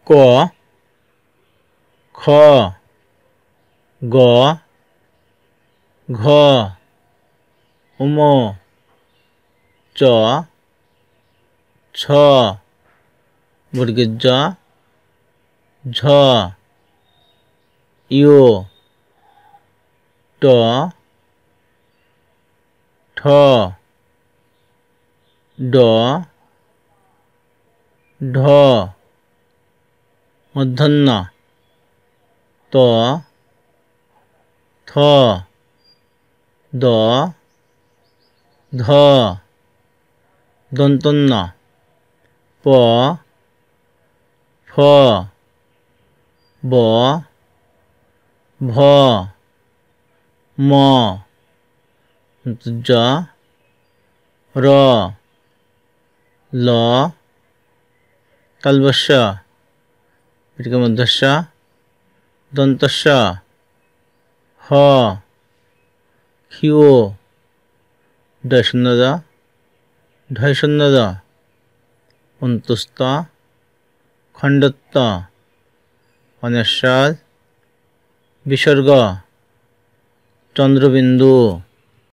ক খ গ ঘ ঙ চ ছ বর্গের জ ঝ ইয় ট ঠ ড ঢ মূর্ধন্য ত থ দ ধ দন্তন্য প ফ ব ভ ম জ র ল তালবস্য মধ্যস্য দন্তস্য হ ক্ষিয় ডয়শূন্য ঢয়শূন্য অন্তুস্ত খণ্ডত্ব অনস্বর বিসর্গ চন্দ্রবিন্দু